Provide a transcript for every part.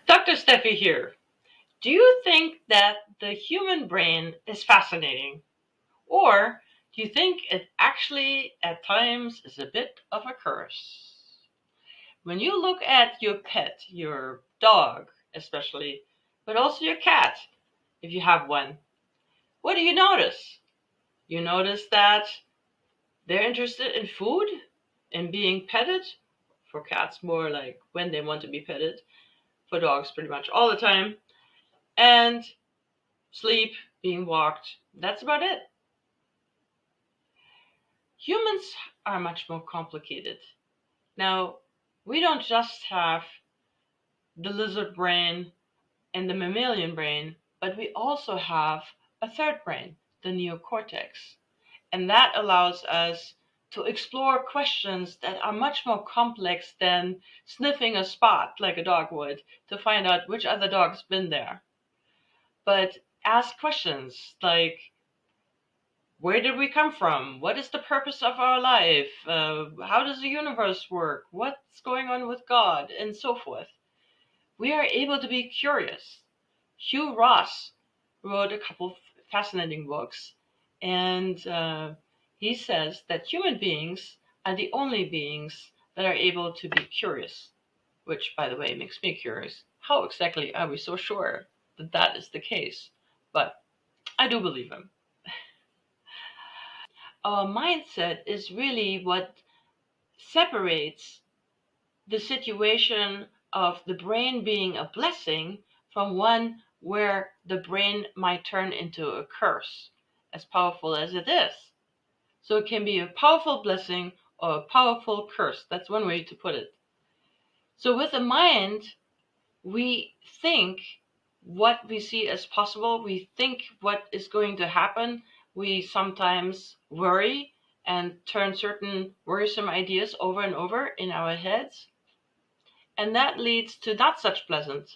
Dr. Steffi here. Do you think that the human brain is fascinating? Or do you think it actually at times is a bit of a curse? When you look at your pet, your dog especially, but also your cat, if you have one, what do you notice? You notice that they're interested in food and being petted. For cats, more like when they want to be petted. For dogs, pretty much all the time. And sleep, being walked. That's about it. Humans are much more complicated. Now, we don't just have the lizard brain and the mammalian brain, but we also have a third brain, the neocortex. And that allows us to explore questions that are much more complex than sniffing a spot like a dog would to find out which other dog's been there. But ask questions like, where did we come from? What is the purpose of our life? How does the universe work? What's going on with God? And so forth. We are able to be curious. Hugh Ross wrote a couple of fascinating books, and he says that human beings are the only beings that are able to be curious, which, by the way, makes me curious. How exactly are we so sure that that is the case? But I do believe him. Our mindset is really what separates the situation of the brain being a blessing from one where the brain might turn into a curse, as powerful as it is. So it can be a powerful blessing or a powerful curse. That's one way to put it. So with the mind, we think what we see as possible. We think what is going to happen. We sometimes worry and turn certain worrisome ideas over and over in our heads. And that leads to not such pleasant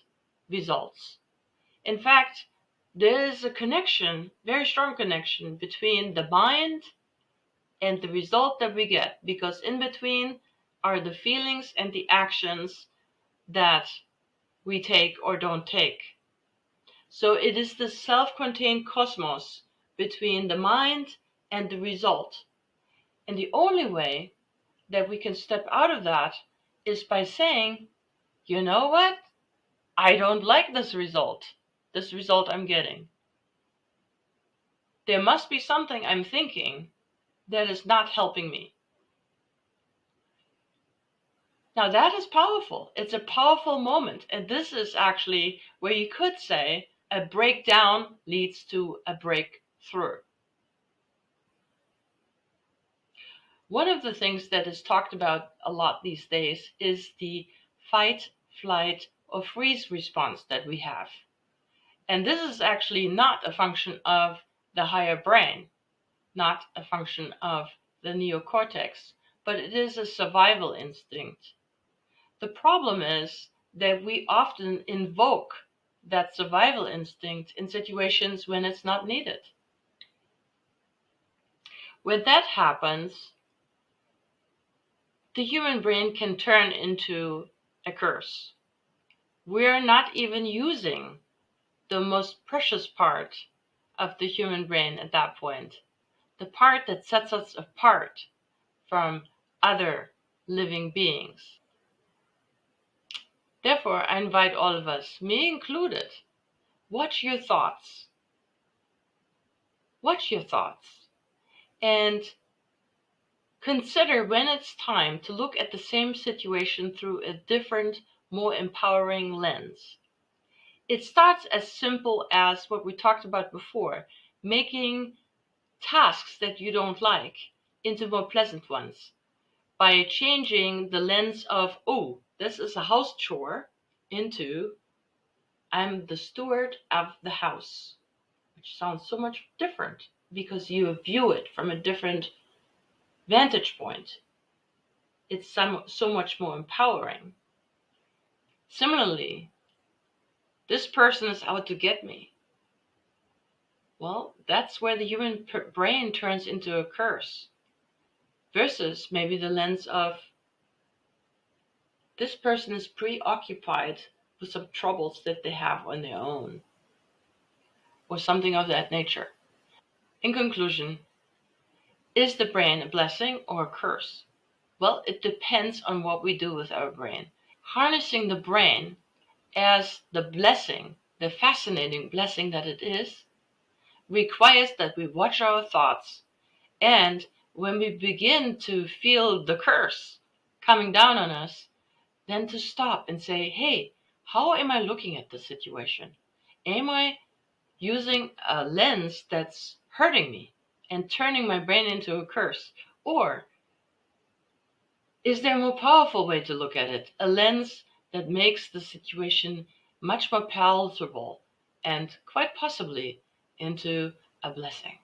results. In fact, there is a connection, very strong connection between the mind and the result that we get, because in between are the feelings and the actions that we take or don't take. So it is the self-contained cosmos between the mind and the result. And the only way that we can step out of that is by saying, you know what? I don't like this result I'm getting. There must be something I'm thinking that is not helping me. Now that is powerful. It's a powerful moment. And this is actually where you could say a breakdown leads to a breakthrough. One of the things that is talked about a lot these days is the fight, flight, or freeze response that we have. And this is actually not a function of the higher brain, not a function of the neocortex, but it is a survival instinct. The problem is that we often invoke that survival instinct in situations when it's not needed. When that happens, the human brain can turn into a curse. We're not even using the most precious part of the human brain at that point, the part that sets us apart from other living beings. Therefore, I invite all of us, me included, watch your thoughts. Watch your thoughts and consider when it's time to look at the same situation through a different, more empowering lens. It starts as simple as what we talked about before, making tasks that you don't like into more pleasant ones by changing the lens of, oh, this is a house chore, into, I'm the steward of the house, which sounds so much different because you view it from a different vantage point. It's so much more empowering. Similarly, this person is out to get me. Well, that's where the human brain turns into a curse, versus maybe the lens of, this person is preoccupied with some troubles that they have on their own, or something of that nature. In conclusion, is the brain a blessing or a curse? Well, it depends on what we do with our brain. Harnessing the brain as the blessing, the fascinating blessing that it is, requires that we watch our thoughts. And when we begin to feel the curse coming down on us, then to stop and say, hey, how am I looking at the situation? Am I using a lens that's hurting me and turning my brain into a curse? Or is there a more powerful way to look at it? A lens that makes the situation much more palatable and quite possibly into a blessing.